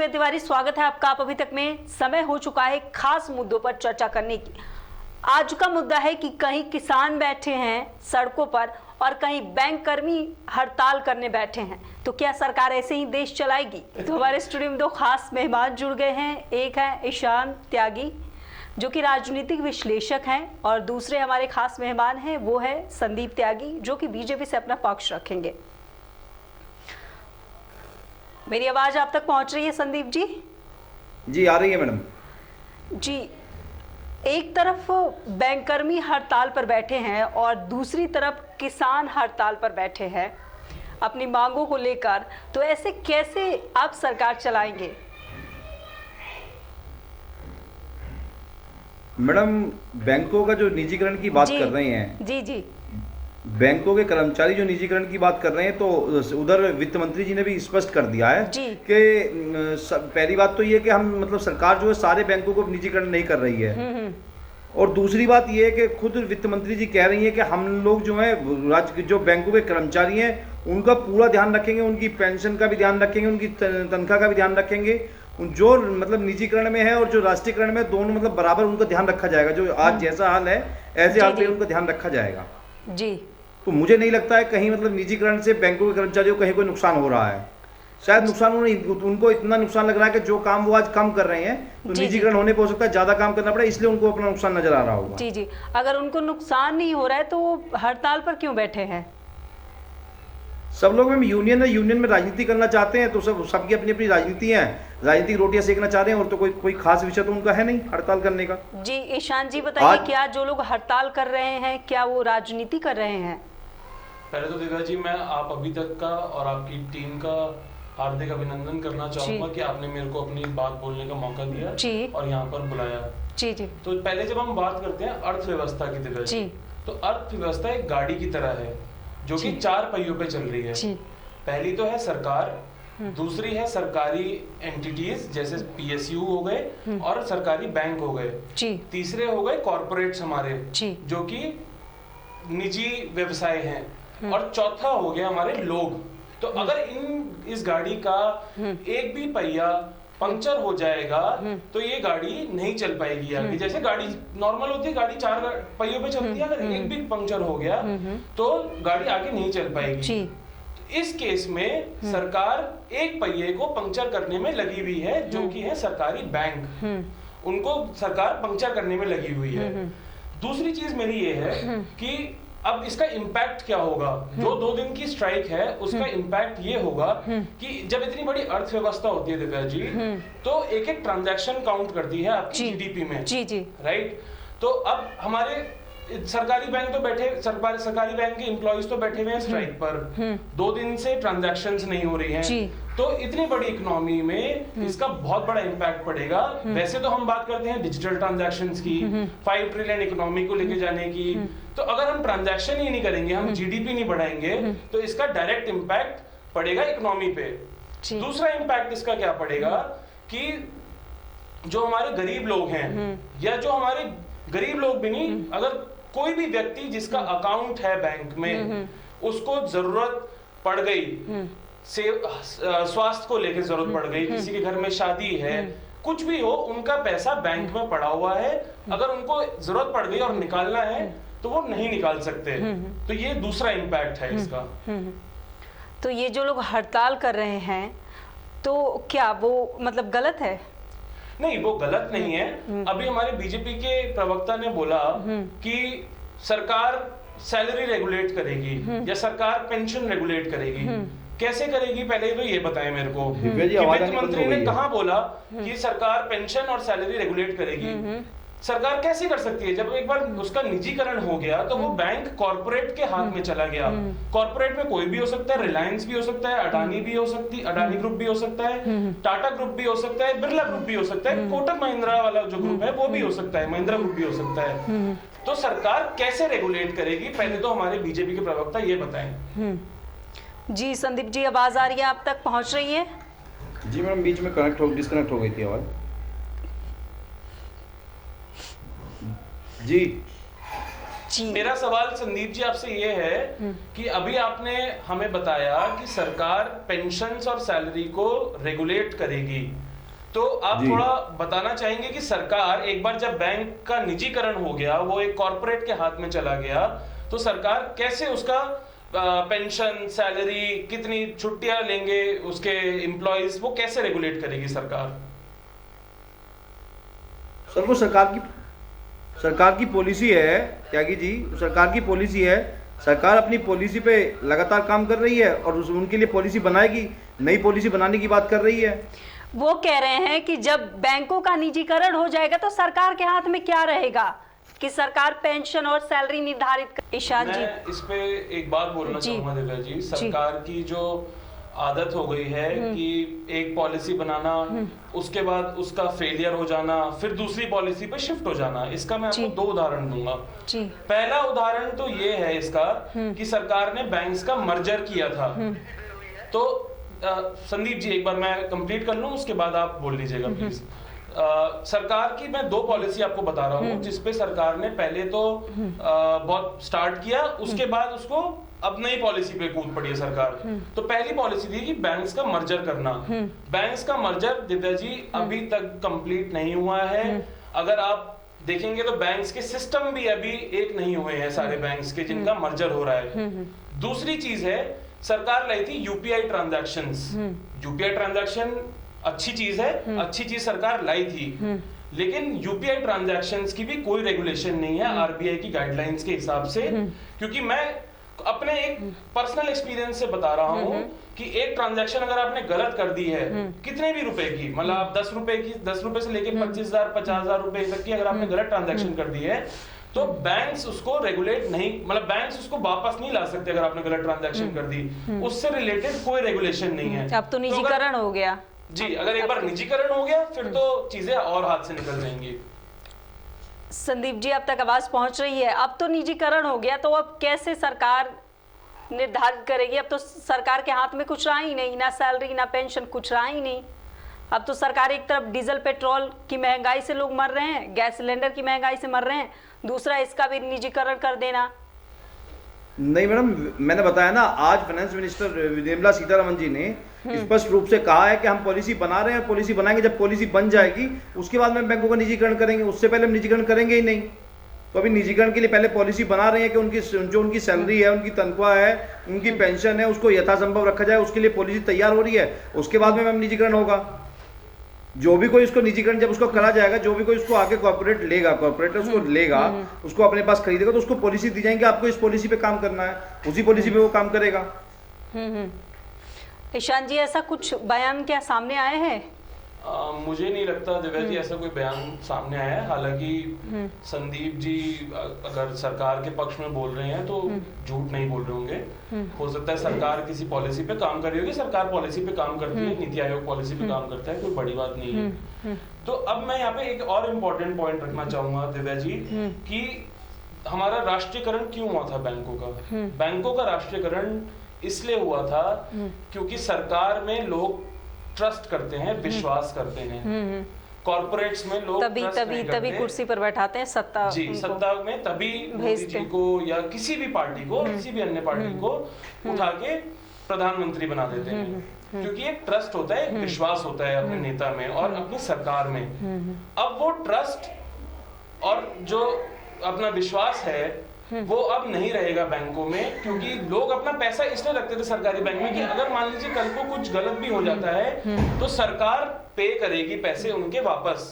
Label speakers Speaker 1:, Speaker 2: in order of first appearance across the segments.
Speaker 1: संजय तिवारी, स्वागत है आपका आप अभी तक में। समय हो चुका है खास मुद्दों पर चर्चा करने की। आज का मुद्दा है कि कहीं किसान बैठे हैं सड़कों पर और कहीं बैंक कर्मी हड़ताल करने बैठे हैं, तो क्या सरकार ऐसे ही देश चलाएगी? तो हमारे स्टूडियो में दो खास मेहमान जुड़ गए हैं। एक है ईशान त्यागी जो कि राजनीतिक विश्लेषक हैं, और दूसरे हमारे खास मेहमान हैं वो है संदीप त्यागी जो कि बीजेपी से अपना पक्ष रखेंगे। मेरी आवाज आप तक पहुंच रही है संदीप जी?
Speaker 2: जी आ रही है मैडम
Speaker 1: जी। एक तरफ बैंककर्मी हड़ताल पर बैठे हैं और दूसरी तरफ किसान हड़ताल पर बैठे हैं अपनी मांगों को लेकर, तो ऐसे कैसे आप सरकार चलाएंगे?
Speaker 2: मैडम, बैंकों का जो निजीकरण की बात कर रहे हैं,
Speaker 1: जी जी,
Speaker 2: बैंकों के कर्मचारी जो निजीकरण की बात कर रहे हैं, तो उधर वित्त मंत्री जी ने भी स्पष्ट कर दिया है कि पहली बात तो ये कि हम मतलब सरकार जो है सारे बैंकों को निजीकरण नहीं कर रही है। और दूसरी बात ये है कि खुद वित्त मंत्री जी कह रही हैं कि हम लोग जो है जो बैंकों के कर्मचारी हैं उनका पूरा ध्यान रखेंगे, उनकी पेंशन का भी ध्यान रखेंगे, उनकी तनख्वाह का भी ध्यान रखेंगे। जो मतलब निजीकरण में है और जो राष्ट्रीयकरण में, दोनों मतलब बराबर उनका ध्यान रखा जाएगा। जो आज जैसा हाल है ऐसे हाल में उनका ध्यान रखा जाएगा
Speaker 1: जी।
Speaker 2: तो मुझे नहीं लगता है कहीं मतलब निजीकरण से बैंकों के कर्मचारियों को कहीं कोई नुकसान हो रहा है। शायद नुकसान उनको इतना नुकसान लग रहा है कि जो काम वो आज कम कर रहे हैं तो निजीकरण होने पर हो सकता है ज्यादा काम करना पड़े, इसलिए उनको अपना नुकसान नजर आ रहा होगा।
Speaker 1: जी जी। अगर उनको नुकसान नहीं हो रहा है तो वो हड़ताल पर क्यों बैठे हैं?
Speaker 2: सब लोग में यूनियन है, यूनियन में राजनीति करना चाहते हैं, तो सबकी अपनी अपनी राजनीति है, राजनीतिक रोटियां सेकना चाह रहे हैं, और तो कोई खास विषय तो उनका है नहीं हड़ताल करने का।
Speaker 1: जी ईशान जी बताइए, क्या जो लोग हड़ताल कर रहे हैं क्या वो राजनीति कर रहे हैं?
Speaker 3: पहले तो दिव्या जी, मैं आप अभी तक का और आपकी टीम का हार्दिक अभिनंदन करना चाहूंगा कि आपने मेरे को अपनी बात बोलने का मौका दिया और यहाँ पर बुलाया। जी जी। तो पहले जब हम बात करते हैं अर्थव्यवस्था की दिव्या जी, तो अर्थव्यवस्था एक गाड़ी की तरह है जो कि 4 पहियों पे चल रही है। पहली तो है सरकार, दूसरी है सरकारी एंटिटीज जैसे पीएसयू हो गए और सरकारी बैंक हो गए, तीसरे हो गए कॉर्पोरेट्स हमारे जो कि निजी व्यवसाय हैं, और चौथा हो गया हमारे लोग। तो अगर इस गाड़ी का एक भी पहिया पंक्चर हो जाएगा तो ये गाड़ी नहीं चल पाएगी आगे। जैसे गाड़ी नॉर्मल होती है, गाड़ी 4 पहियों पे चलती है, अगर एक भी पंक्चर हो गया तो गाड़ी आगे नहीं चल पाएगी। इस केस में सरकार एक पहिए को पंक्चर करने में लगी हुई है जो कि है सरकारी बैंक, उनको सरकार पंक्चर करने में लगी हुई है। दूसरी चीज मेरी ये है कि अब इसका इम्पैक्ट क्या होगा? जो 2 दिन की स्ट्राइक है उसका इम्पैक्ट ये होगा कि जब इतनी बड़ी अर्थव्यवस्था होती है दिव्या जी, तो एक एक ट्रांजैक्शन काउंट करती है आपकी जीडीपी में। जी जी। राइट। तो अब हमारे सरकारी बैंक तो बैठे, सरकारी बैंक के एम्प्लॉइज तो बैठे हुए हैं स्ट्राइक पर, 2 दिन से ट्रांजैक्शंस नहीं हो रही हैं, तो इतनी बड़ी इकोनॉमी में इसका बहुत बड़ा इम्पैक्ट पड़ेगा। वैसे तो हम बात करते हैं डिजिटल ट्रांजैक्शंस की, 5 ट्रिलियन इकोनॉमी को लेके जाने की, तो अगर हम ट्रांजैक्शन ही नहीं करेंगे, हम जीडीपी नहीं बढ़ाएंगे, तो इसका डायरेक्ट इम्पैक्ट पड़ेगा इकोनॉमी पे। दूसरा इम्पैक्ट इसका क्या पड़ेगा कि जो हमारे गरीब लोग हैं, या जो हमारे गरीब लोग भी नहीं, अगर कोई भी व्यक्ति जिसका अकाउंट है बैंक में, उसको जरूरत पड़ गई, स्वास्थ्य को लेकर जरूरत पड़ गई, किसी के घर में शादी है, कुछ भी हो, उनका पैसा बैंक में पड़ा हुआ है, अगर उनको जरूरत पड़ गई और निकालना है तो वो नहीं निकाल सकते। तो ये दूसरा इम्पैक्ट है इसका।
Speaker 1: तो ये जो लोग हड़ताल कर रहे हैं तो क्या वो मतलब गलत है?
Speaker 3: नहीं, वो गलत नहीं है। अभी हमारे बीजेपी के प्रवक्ता ने बोला कि सरकार सैलरी रेगुलेट करेगी या सरकार पेंशन रेगुलेट करेगी। कैसे करेगी पहले तो ये बताएं मेरे को। वित्त मंत्री ने कहाँ बोला कि सरकार पेंशन और सैलरी रेगुलेट करेगी? सरकार कैसे कर सकती है? जब एक बार उसका निजीकरण हो गया तो वो बैंक कॉर्पोरेट के हाथ में चला गया। कॉर्पोरेट में कोई भी हो सकता है, रिलायंस भी हो सकता है, अडानी भी हो सकती है, अडानी ग्रुप भी हो सकता है, टाटा ग्रुप भी हो सकता है, बिरला ग्रुप भी हो सकता है, कोटक महिंद्रा वाला जो ग्रुप है वो भी हो सकता है, महिंद्रा ग्रुप भी हो सकता है। तो सरकार कैसे रेगुलेट करेगी, पहले तो हमारे बीजेपी के प्रवक्ता ये बताएं।
Speaker 1: जी संदीप जी, आवाज आ रही है, आप तक पहुंच रही है?
Speaker 2: जी मैडम, बीच में डिस्कनेक्ट हो गई थी आवाज। जी
Speaker 3: जी। मेरा सवाल संदीप जी आपसे ये है कि अभी आपने हमें बताया कि सरकार पेंशन्स और सैलरी को रेगुलेट करेगी, तो आप थोड़ा बताना चाहेंगे कि सरकार एक बार जब बैंक का निजीकरण हो गया, वो एक कॉर्पोरेट के हाथ में चला गया, तो सरकार कैसे उसका पेंशन, सैलरी, कितनी छुट्टियां लेंगे उसके एम्प्लॉइज, वो कैसे रेगुलेट करेगी सरकार?
Speaker 2: सर वो सरकार की पॉलिसी है त्यागी जी, सरकार की पॉलिसी है। सरकार अपनी पॉलिसी पे लगातार काम कर रही है और उनके लिए पॉलिसी बनाएगी, नई पॉलिसी बनाने की बात कर रही है।
Speaker 1: वो कह रहे हैं कि जब बैंकों का निजीकरण हो जाएगा तो सरकार के हाथ में क्या रहेगा कि सरकार पेंशन और सैलरी निर्धारित कर। ईशान जी,
Speaker 3: मैं इस पे एक बात बोलना चाहूंगा दिव्या जी। सरकार की जो आदत हो गई है कि एक पॉलिसी बनाना, उसके बाद उसका फेलियर हो जाना, फिर दूसरी पॉलिसी पे शिफ्ट हो जाना, इसका मैं आपको 2 उदाहरण दूंगा। पहला उदाहरण तो ये है इसका कि सरकार ने बैंक्स का मर्जर किया था। तो संदीप जी एक बार मैं कंप्लीट कर लूं, उसके बाद आप बोल लीजिएगा प्लीज। सरकार की मैं 2 पॉलिसी आपको बता रहा हूँ जिसपे सरकार ने पहले तो बहुत स्टार्ट किया, उसके बाद उसको अब नई पॉलिसी पे कूद पड़ी है सरकार। तो पहली पॉलिसी थी कि बैंक्स का मर्जर करना। बैंक्स का मर्जर दिव्या जी अभी तक कंप्लीट नहीं हुआ है। अगर आप देखेंगे तो बैंक्स के सिस्टम भी अभी एक नहीं हुए हैं सारे बैंक्स के जिनका मर्जर हो रहा है। दूसरी चीज है, सरकार लाई थी यूपीआई ट्रांजैक्शंस। यूपीआई ट्रांजैक्शन अच्छी चीज है, अच्छी चीज सरकार लाई थी, लेकिन यूपीआई ट्रांजैक्शंस की भी कोई रेगुलेशन नहीं है आरबीआई की गाइडलाइंस के हिसाब से। क्योंकि मैं अपने एक पर्सनल एक्सपीरियंस से बता रहा हूँ कि एक ट्रांजैक्शन अगर आपने गलत कर दी है, कितने भी रुपए की, मतलब आप 10 रुपए से लेके 25,000 50,000 रुपए तक की अगर आपने गलत ट्रांजैक्शन कर दी है, तो बैंक्स उसको रेगुलेट नहीं, मतलब बैंक्स उसको वापस नहीं ला सकते अगर आपने गलत ट्रांजैक्शन कर दी। उससे रिलेटेड कोई रेगुलेशन नहीं है।
Speaker 1: अब तो निजीकरण हो गया
Speaker 3: जी, अगर एक बार निजीकरण हो गया फिर तो चीजें और हाथ से निकल जाएंगी।
Speaker 1: संदीप जी अब तक आवाज पहुंच रही है। अब तो निजीकरण हो गया, तो अब कैसे सरकार निर्धारित करेगी? अब तो सरकार के हाथ में कुछ रहा ही नहीं, ना सैलरी ना पेंशन, कुछ रहा ही नहीं। अब तो सरकार एक तरफ डीजल पेट्रोल की महंगाई से लोग मर रहे हैं, गैस सिलेंडर की महंगाई से मर रहे हैं, दूसरा इसका भी निजीकरण कर देना।
Speaker 2: नहीं मैडम, मैंने बताया ना, आज फाइनेंस मिनिस्टर निर्मला सीतारमण जी ने स्पष्ट रूप से कहा है कि हम पॉलिसी बना रहे हैं, पॉलिसी बनाएंगे, जब पॉलिसी बन जाएगी उसके बाद में बैंकों का निजीकरण करेंगे, उससे पहले हम निजीकरण करेंगे ही नहीं। तो अभी निजीकरण के लिए पहले पॉलिसी बना रहे हैं कि उनकी सैलरी है, उनकी तनख्वाह है, उनकी पेंशन है, उसको यथासंभव रखा जाए, उसके लिए पॉलिसी तैयार हो रही है, उसके बाद में मैम निजीकरण होगा। जो भी कोई उसको निजीकरण जब उसको करा जाएगा, जो भी कोई उसको आगे कॉर्पोरेटर उसको लेगा, उसको अपने पास खरीदेगा, तो उसको पॉलिसी दी जाएंगे, आपको इस पॉलिसी पे काम करना है, उसी पॉलिसी पे वो काम करेगा।
Speaker 1: ईशान जी, ऐसा कुछ बयान क्या सामने आए हैं?
Speaker 3: मुझे नहीं लगता दिव्या जी ऐसा कोई बयान सामने आया है। हालांकि संदीप जी अगर सरकार के पक्ष में बोल रहे हैं तो झूठ नहीं बोल रहे होंगे। हो सकता है सरकार किसी पॉलिसी पे काम कर रही होगी, सरकार पॉलिसी पे काम करती है, नीति आयोग पॉलिसी पे काम करता है, कोई बड़ी बात नहीं है। तो अब मैं यहाँ पे एक और इम्पोर्टेंट पॉइंट रखना चाहूंगा दिव्या जी कि हमारा राष्ट्रीयकरण क्यों हुआ था बैंकों का। बैंकों का राष्ट्रीयकरण इसलिए हुआ था क्योंकि सरकार में लोग ट्रस्ट करते हैं, विश्वास करते हैं। कॉर्पोरेट्स में लोग
Speaker 1: तभी कुर्सी पर बैठाते हैं, सत्ता
Speaker 3: में तभी मोदी जी को या किसी भी पार्टी को, किसी भी अन्य पार्टी को उठा के प्रधानमंत्री बना देते हैं, क्योंकि एक ट्रस्ट होता है, एक विश्वास होता है अपने नेता में और अपनी सरकार में। अब वो ट्रस्ट और जो अपना विश्वास है वो अब नहीं रहेगा बैंकों में, क्योंकि लोग अपना पैसा इसलिए रखते थे सरकारी बैंक में कि अगर मान लीजिए कल को कुछ गलत भी हो जाता है तो सरकार पे करेगी पैसे उनके वापस।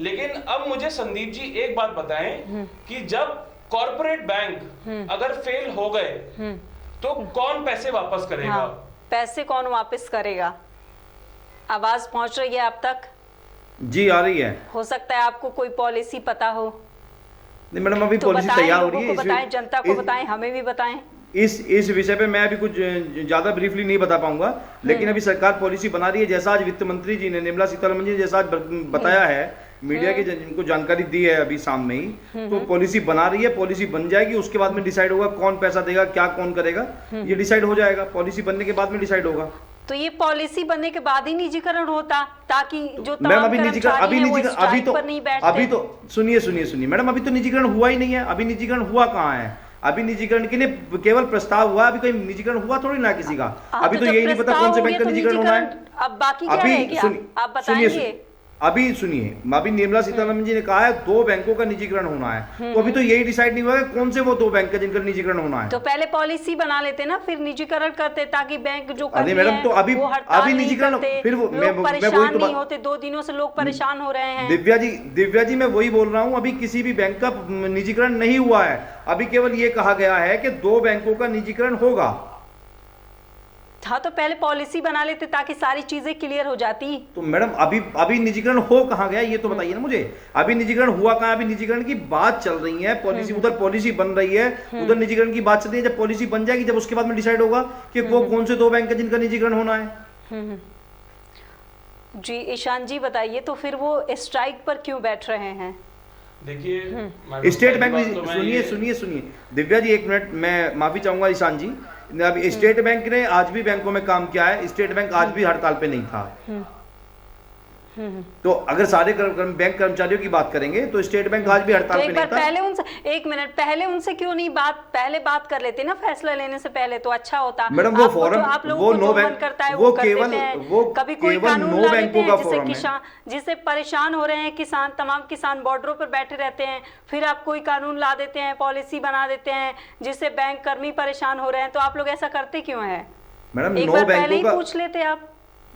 Speaker 3: लेकिन अब मुझे संदीप जी एक बात बताएं कि जब कॉर्पोरेट बैंक अगर फेल हो गए तो कौन पैसे वापस करेगा?
Speaker 1: पैसे कौन वापस करेगा? आवाज पहुंच रही है आप तक?
Speaker 2: जी आ रही है।
Speaker 1: हो सकता है आपको कोई पॉलिसी पता हो।
Speaker 2: नहीं मैडम, अभी पॉलिसी तैयार हो रही है,
Speaker 1: बताएं, जनता को बताएं, हमें भी बताएं।
Speaker 2: इस विषय पे मैं अभी कुछ ज्यादा ब्रीफली नहीं बता पाऊंगा, लेकिन अभी सरकार पॉलिसी बना रही है। जैसा आज वित्त मंत्री जी ने, निर्मला सीतारमण जी ने जैसा आज बताया है, मीडिया की जिनको जानकारी दी है अभी सामने ही, तो पॉलिसी बना रही है, पॉलिसी बन जाएगी, उसके बाद में डिसाइड होगा कौन पैसा देगा, क्या कौन करेगा, ये डिसाइड हो जाएगा। पॉलिसी बनने के बाद में डिसाइड होगा।
Speaker 1: तो ये पॉलिसी बनने के बाद ही निजीकरण होता, ताकि जो
Speaker 2: मैम अभी तो सुनिए मैडम, अभी तो निजीकरण हुआ ही नहीं है। अभी निजीकरण हुआ कहाँ है? अभी निजीकरण के लिए केवल प्रस्ताव हुआ, अभी कोई निजीकरण हुआ थोड़ी ना किसी का। अभी तो यही नहीं पता कौन से बैंक का निजीकरण होना है।
Speaker 1: अब बाकी क्या है क्या? आप बताइए।
Speaker 2: अभी सुनिए, अभी निर्मला सीतारमण जी ने कहा है 2 बैंकों का निजीकरण होना है, तो अभी तो यही डिसाइड नहीं हुआ है कौन से वो 2 बैंक का जिनका निजीकरण होना है।
Speaker 1: तो पहले पॉलिसी बना लेते ना, फिर निजीकरण करते, ताकि बैंक जो
Speaker 2: अरे मैडम तो अभी निजीकरण फिर वो मैं
Speaker 1: परेशान नहीं होते। 2 दिनों से लोग परेशान हो रहे हैं।
Speaker 2: दिव्या जी मैं वही बोल रहा हूँ, अभी किसी भी बैंक का निजीकरण नहीं हुआ है। अभी केवल ये कहा गया है कि 2 बैंकों का निजीकरण होगा।
Speaker 1: हाँ, तो पहले पॉलिसी बना लेते ताकि सारी चीजें क्लियर हो जाती।
Speaker 2: तो मैडम अभी निजीकरण हो कहाँ गया ये तो बताइए ना मुझे। अभी निजीकरण हुआ कहाँ? अभी निजीकरण की बात चल रही है, पॉलिसी उधर पॉलिसी बन रही है, उधर निजीकरण की बात चल रही है। जब पॉलिसी बन जाएगी, जब उसके बाद में डिसाइड होगा कि वो कौन से 2 बैंक है जिनका निजीकरण होना है।
Speaker 1: जी ईशान जी बताइए, तो फिर वो स्ट्राइक पर क्यों बैठ रहे हैं?
Speaker 3: देखिए
Speaker 2: स्टेट बैंक, सुनिए दिव्या जी 1 मिनट, मैं माफी चाहूंगा ईशान जी। अभी स्टेट बैंक ने आज भी बैंकों में काम किया है, स्टेट बैंक आज भी हड़ताल पे नहीं था। तो अगर सारे बैंक कर्मचारियों की बात करेंगे तो स्टेट बैंक आज भी हड़ताल पे नहीं था।
Speaker 1: पहले उनसे 1 मिनट पहले उनसे क्यों नहीं पहले बात कर लेते ना, फैसला लेने से पहले तो अच्छा होता।
Speaker 2: मैडम वो फोरम, वो नो बैंक
Speaker 1: करता है,
Speaker 2: वो केवल
Speaker 1: कभी कोई कानून
Speaker 2: नो बैंकों का फोरम है
Speaker 1: जिससे परेशान हो रहे हैं किसान। तमाम किसान बॉर्डरों पर बैठे रहते हैं, फिर आप कोई कानून ला देते हैं, पॉलिसी बना देते हैं जिससे बैंक कर्मी परेशान हो रहे हैं। तो आप लोग ऐसा करते क्यों है?
Speaker 2: मैडम
Speaker 1: एक बार पहले ही पूछ लेते आप।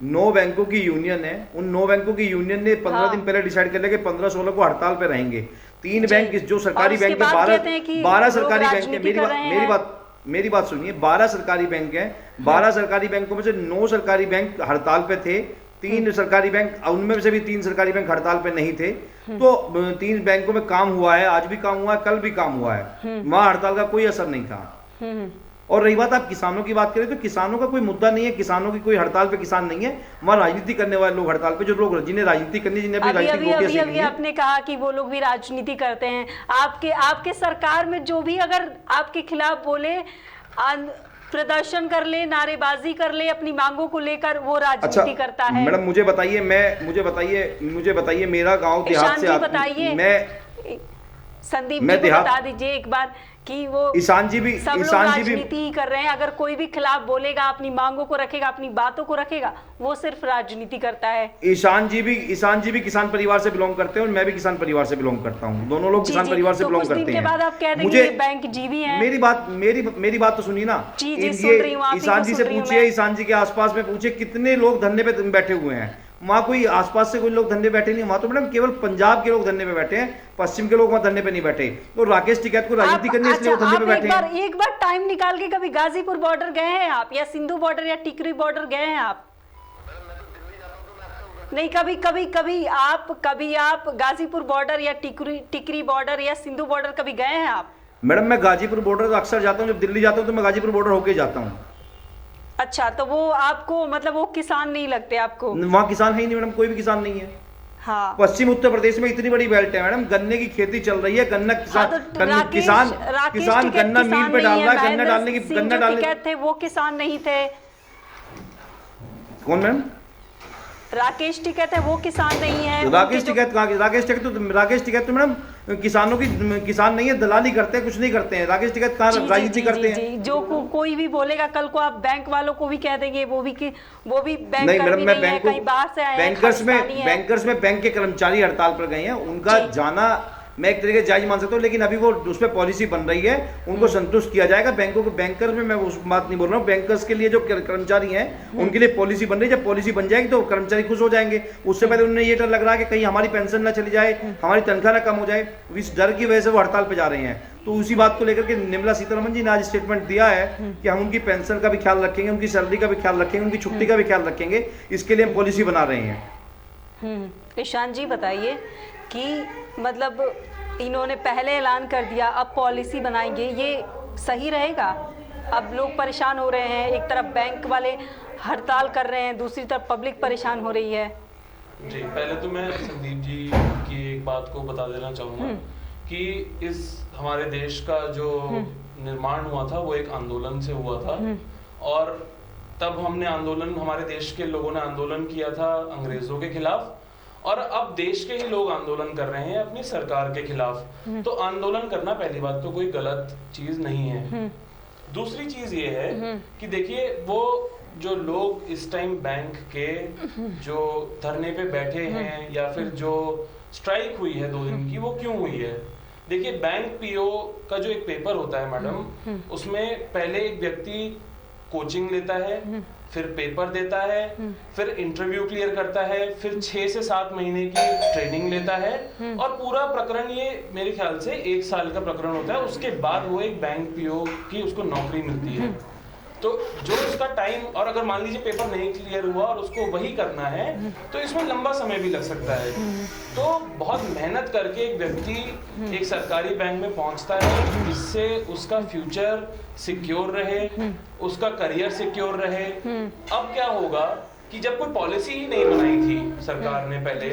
Speaker 2: 9 बैंकों की यूनियन है, उन 9 बैंकों की यूनियन ने 15 दिन पहले डिसाइड कर लिया कि 15-16 को हड़ताल पे रहेंगे। 3 बैंक जो सरकारी बैंक है, 12 सरकारी बैंक है। मेरी बात सुनिए, 12 सरकारी बैंक है, 12 सरकारी बैंकों में से 9 सरकारी बैंक हड़ताल पे थे, 3 सरकारी बैंक, उनमें से भी 3 सरकारी बैंक हड़ताल पे नहीं थे। तो 3 बैंकों में काम हुआ है, आज भी काम हुआ है, कल भी काम हुआ है, वहां हड़ताल का कोई असर नहीं था। और रही बात आप किसानों की बात करें तो किसानों का कोई मुद्दा नहीं है, किसानों की कोई हड़ताल पे किसान नहीं है। वहाँ राजनीति करने वाले लोग हड़ताल पे, जो लोग जिन्हें राजनीति करनी, जिन्हें अपनी राजनीतिक रोटियां सेकनी है।
Speaker 1: आपने कहा कि वो लोग भी राजनीति करते हैं। आपके सरकार में जो भी अगर आपके खिलाफ बोले, प्रदर्शन कर ले, नारेबाजी कर ले, अपनी मांगों को लेकर, वो राजनीति करता है।
Speaker 2: मैडम मुझे बताइए मेरा गाँव देहात से,
Speaker 1: संदीप जी को बता दीजिए एक बार कि वो
Speaker 2: ईशान जी भी
Speaker 1: राजनीति ही कर रहे हैं। अगर कोई भी खिलाफ बोलेगा, अपनी मांगों को रखेगा, अपनी बातों को रखेगा, वो सिर्फ राजनीति करता है।
Speaker 2: ईशान जी भी किसान परिवार से बिलोंग करते हैं और मैं भी किसान परिवार से बिलोंग करता हूँ। दोनों लोग किसान परिवार से बिलोंग करते हैं।
Speaker 1: कुछ दिन के बाद आप कह देंगे बैंक जीवी हैं।
Speaker 2: मेरी बात तो सुनिए ना। ईशान जी से पूछिए, ईशान जी के आसपास में पूछिए कितने लोग धरने पे बैठे हुए हैं। वहाँ कोई आसपास से कोई लोग धरने बैठे नहीं, वहाँ तो मैडम केवल पंजाब के लोग धरने पे बैठे हैं, पश्चिम के लोग वहाँ धरने पे नहीं बैठे। तो राकेश टिकैत को राजनीति करनी है, इसलिए वो धरने पे बैठे हैं।
Speaker 1: एक बार टाइम निकाल के कभी गाजीपुर बॉर्डर गए हैं आप, या सिंधु बॉर्डर या टिकरी बॉर्डर गए हैं आप? नहीं, कभी आप गाजीपुर बॉर्डर या टिकरी बॉर्डर या सिंधु बॉर्डर कभी गए हैं आप?
Speaker 2: मैडम मैं गाजीपुर बॉर्डर अक्सर जाता हूँ, जब दिल्ली जाता हूँ तो मैं गाजीपुर बॉर्डर होके जाता हूँ।
Speaker 1: अच्छा, तो वो आपको मतलब वो किसान नहीं लगते आपको?
Speaker 2: वहाँ किसान है ही नहीं मैडम, कोई भी किसान नहीं है।
Speaker 1: हाँ।
Speaker 2: पश्चिम उत्तर प्रदेश में इतनी बड़ी बेल्ट है मैडम, गन्ने की खेती चल रही है, गन्ना किसान गन्ना मिल पे डाल रहा है, गन्ना डालने
Speaker 1: थे, वो किसान नहीं थे।
Speaker 2: कौन मैम?
Speaker 1: राकेश टिकैत है, वो किसान नहीं है।
Speaker 2: राकेश टिकैत तो मैडम किसानों की किसान नहीं है, दलाली करते हैं, कुछ नहीं करते हैं। राकेश टिकैत कहाँ राजनीति करते हैं?
Speaker 1: जो कोई भी बोलेगा, कल को आप बैंक वालों को भी कह देंगे, वो भी बैंक
Speaker 2: नहीं मैडम, मैं बैंक
Speaker 1: कहीं बाहर से आए हैं।
Speaker 2: बैंकर्स में बैंक के कर्मचारी हड़ताल पर गए हैं, उनका जाना मैं एक तरीके से जायज मान सकता हूँ, लेकिन अभी वो उस पर पॉलिसी बन रही है, उनको संतुष्ट किया जाएगा। बैंकर्स में मैं उस बात नहीं बोल रहा हूँ, बैंकर्स के लिए जो कर्मचारी हैं उनके लिए पॉलिसी बन रही है। जब पॉलिसी बन जाएगी तो कर्मचारी खुश हो जाएंगे। उससे पहले उन्हें ये डर लग रहा है कि कहीं हमारी पेंशन ना चली जाए, हमारी तनख्वाह ना कम हो जाए, इस डर की वजह से वो हड़ताल पर जा रहे हैं। तो उसी बात को लेकर के निर्मला सीतारमण जी ने आज स्टेटमेंट दिया है कि हम उनकी पेंशन का भी ख्याल रखेंगे, उनकी सैलरी का भी ख्याल रखेंगे, उनकी छुट्टी का भी ख्याल रखेंगे। इसके लिए हम पॉलिसी बना रहे हैं।
Speaker 1: ईशान जी बताइए कि मतलब इन्होंने पहले ऐलान कर दिया, अब पॉलिसी बनाएंगे, ये सही रहेगा? अब लोग परेशान हो रहे हैं, एक तरफ बैंक वाले हड़ताल कर रहे हैं, दूसरी तरफ पब्लिक परेशान हो रही है।
Speaker 3: जी, पहले तो मैं संदीप जी की एक बात को बता देना चाहूँगा कि इस हमारे देश का जो निर्माण हुआ था वो एक आंदोलन से हुआ था। और तब हमारे देश के लोगों ने आंदोलन किया था अंग्रेजों के खिलाफ, और अब देश के ही लोग आंदोलन कर रहे हैं अपनी सरकार के खिलाफ। तो आंदोलन करना पहली बात तो कोई गलत चीज नहीं है। दूसरी चीज ये है कि देखिए वो जो लोग इस टाइम बैंक के जो धरने पे बैठे हैं या फिर जो स्ट्राइक हुई है 2 दिन की, वो क्यों हुई है? देखिए बैंक पीओ का जो एक पेपर होता है मैडम, उसमें पहले एक व्यक्ति कोचिंग लेता है, फिर पेपर देता है, फिर इंटरव्यू क्लियर करता है, फिर 6 से 7 महीने की ट्रेनिंग लेता है और पूरा प्रकरण ये मेरे ख्याल से 1 साल का प्रकरण होता है। उसके बाद वो एक बैंक पीओ की उसको नौकरी मिलती है। तो जो उसका टाइम, और अगर मान लीजिए पेपर नहीं क्लियर हुआ और उसको वही करना है तो इसमें लंबा समय भी लग सकता है। तो बहुत मेहनत करके एक व्यक्ति एक सरकारी बैंक में पहुंचता है जिससे उसका फ्यूचर सिक्योर रहे, उसका करियर सिक्योर रहे। अब क्या होगा कि जब कोई पॉलिसी ही नहीं बनाई थी सरकार ने, पहले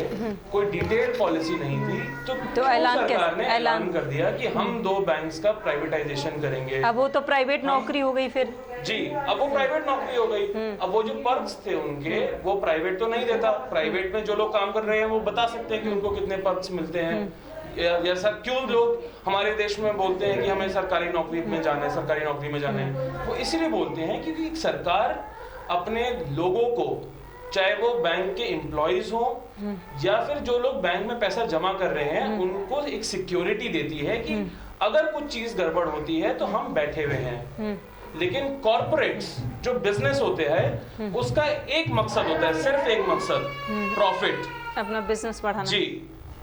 Speaker 3: कोई डिटेल्ड पॉलिसी नहीं थी, तो सरकार ने ऐलान कर दिया कि हम 2 बैंक्स का प्राइवेटाइजेशन करेंगे।
Speaker 1: अब वो तो प्राइवेट नौकरी हो गई फिर
Speaker 3: जी, अब वो प्राइवेट नौकरी हो गई। अब वो जो पर्क्स थे उनके, वो प्राइवेट तो नहीं देता। प्राइवेट में जो लोग काम कर रहे हैं वो बता सकते हैं कि उनको कितने पर्क्स मिलते हैं। या सर क्यों लोग हमारे देश में बोलते हैं कि हमें सरकारी नौकरी में जाना है, सरकारी नौकरी में जाना है? वो इसीलिए बोलते हैं क्योंकि सरकार अपने लोगों को, चाहे वो बैंक के एम्प्लॉइज हो या फिर जो लोग बैंक में पैसा जमा कर रहे हैं, उनको एक सिक्योरिटी देती है कि अगर कुछ चीज गड़बड़ होती है तो हम बैठे हुए हैं। लेकिन कॉर्पोरेट्स जो बिजनेस होते हैं उसका एक मकसद होता है, सिर्फ एक मकसद, प्रॉफिट,
Speaker 1: अपना बिजनेस बढ़ाना।
Speaker 3: जी,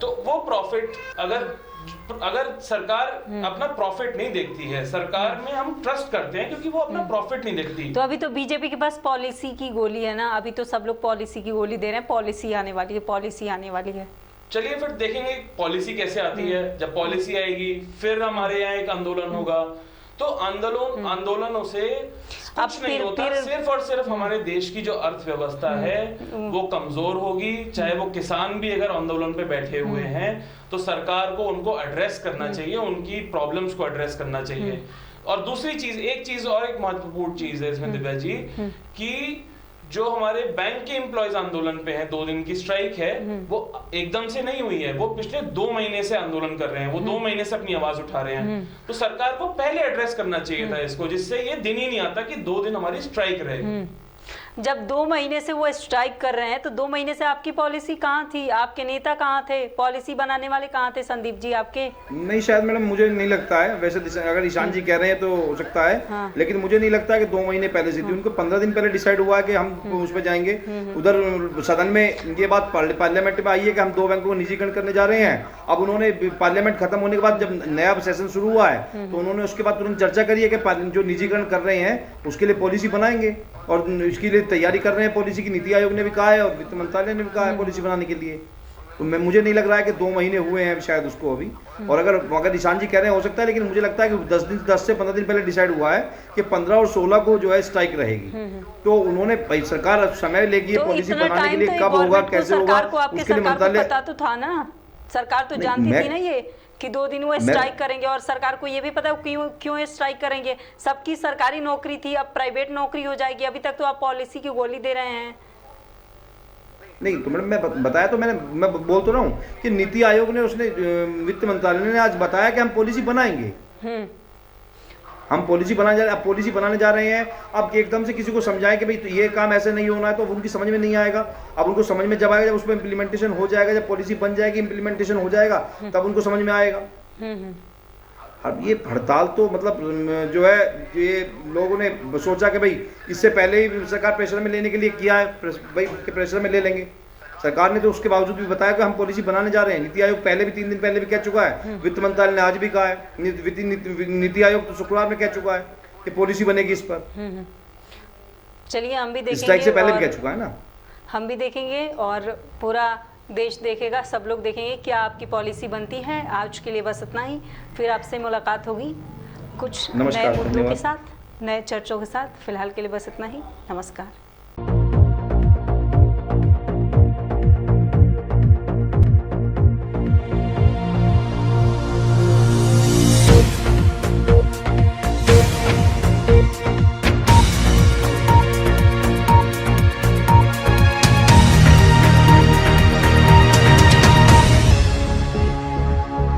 Speaker 3: तो वो प्रॉफिट अगर सरकार अपना प्रॉफिट नहीं देखती है, सरकार में हम ट्रस्ट करते हैं क्योंकि वो अपना प्रॉफिट नहीं देखती।
Speaker 1: तो अभी तो बीजेपी के पास पॉलिसी की गोली है ना, अभी तो सब लोग पॉलिसी की गोली दे रहे हैं, पॉलिसी आने वाली है, पॉलिसी आने वाली है।
Speaker 3: चलिए फिर देखेंगे पॉलिसी कैसे आती है। जब पॉलिसी आएगी फिर हमारे यहाँ एक आंदोलन होगा। तो आंदोलनों से कुछ नहीं होता, सिर्फ और सिर्फ हमारे देश की जो अर्थव्यवस्था है वो कमजोर होगी। चाहे वो किसान भी अगर आंदोलन पे बैठे हुए हैं तो सरकार को उनको एड्रेस करना चाहिए, उनकी प्रॉब्लम्स को एड्रेस करना चाहिए। और दूसरी चीज, एक महत्वपूर्ण चीज है इसमें दिव्या जी, कि जो हमारे बैंक के एम्प्लॉयज आंदोलन पे हैं, 2 दिन की स्ट्राइक है, वो एकदम से नहीं हुई है। वो पिछले 2 महीने से आंदोलन कर रहे हैं, वो 2 महीने से अपनी आवाज उठा रहे हैं। तो सरकार को पहले एड्रेस करना चाहिए था इसको, जिससे ये दिन ही नहीं आता कि 2 दिन हमारी स्ट्राइक रहे।
Speaker 1: जब 2 महीने से वो स्ट्राइक कर रहे हैं तो 2 महीने से आपकी पॉलिसी कहाँ थी? आपके नेता कहाँ थे? पॉलिसी बनाने वाले कहाँ थे संदीप जी आपके?
Speaker 2: नहीं, शायद मैडम मुझे नहीं लगता है। वैसे अगर ईशान जी कह रहे हैं तो हो सकता है, लेकिन मुझे नहीं लगता है कि 2 महीने पहले से थी। उनको 15 दिन पहले डिसाइड हुआ है कि हम उस पर जाएंगे। उधर सदन में ये बात पार्लियामेंट में आई है कि हम 2 बैंकों को निजीकरण करने जा रहे हैं। अब उन्होंने पार्लियामेंट खत्म होने के बाद जब नया सेशन शुरू हुआ है तो उन्होंने उसके बाद तुरंत चर्चा करी है कि जो निजीकरण कर रहे हैं उसके लिए पॉलिसी बनाएंगे और इसके लिए तैयारी कर रहे हैं। पॉलिसी की नीति आयोग ने भी कहा है और वित्त मंत्रालय ने भी कहा है पॉलिसी बनाने के लिए। तो मुझे नहीं लग रहा है कि 2 महीने हुए हैं शायद उसको अभी। और अगर ईशान जी कह रहे हैं हो सकता है, लेकिन मुझे लगता है कि 10 से 15 दिन पहले डिसाइड हुआ है कि 15 और 16 को जो है स्ट्राइक रहेगी। तो उन्होंने सरकार समय लेगी पॉलिसी बनाने के लिए, कब होगा, कैसे होगा, उसके लिए मंत्रालय
Speaker 1: पता तो था ना, सरकार तो जानती थी ना ये कि 2 दिन वो स्ट्राइक करेंगे। और सरकार को ये भी पता है क्यों स्ट्राइक करेंगे। सबकी सरकारी नौकरी थी, अब प्राइवेट नौकरी हो जाएगी। अभी तक तो आप पॉलिसी की गोली दे रहे हैं।
Speaker 2: नहीं तो मैडम मैं बताया तो मैं बोल तो रहा हूँ कि नीति आयोग ने, उसने वित्त मंत्रालय ने आज बताया कि हम पॉलिसी बनाएंगे। हम पॉलिसी बनाने जा रहे हैं। अब एकदम से किसी को समझाएं कि भाई तो ये काम ऐसे नहीं होना है, तो उनकी समझ में नहीं आएगा। अब उनको समझ में जब आएगा, जब उसमें इम्प्लीमेंटेशन हो जाएगा, जब पॉलिसी बन जाएगी, इम्प्लीमेंटेशन हो जाएगा, तब उनको समझ में आएगा। अब ये हड़ताल तो मतलब जो है, ये लोगों ने सोचा कि भाई इससे पहले ही सरकार प्रेशर में लेने के लिए किया है, भाई प्रेशर में ले लेंगे। सरकार ने तो उसके बावजूद भी बताया कि हम पॉलिसी बनाने जा रहे हैं। नीति आयोग पहले भी 3 दिन पहले भी कह चुका है, वित्त मंत्रालय ने आज भी कहा है, नीति आयोग तो शुक्रवार में कह चुका है कि पॉलिसी बनेगी इस पर।
Speaker 1: चलिए हम भी देखेंगे,
Speaker 2: स्ट्राइक से पहले भी कह चुका है ना। हम भी
Speaker 1: देखेंगे और पूरा देश देखेगा, सब लोग देखेंगे क्या आपकी पॉलिसी बनती है। आज के लिए बस इतना ही, फिर आपसे मुलाकात होगी कुछ नए मुद्दों के साथ, नए चर्चों के साथ। फिलहाल के लिए बस इतना ही, नमस्कार।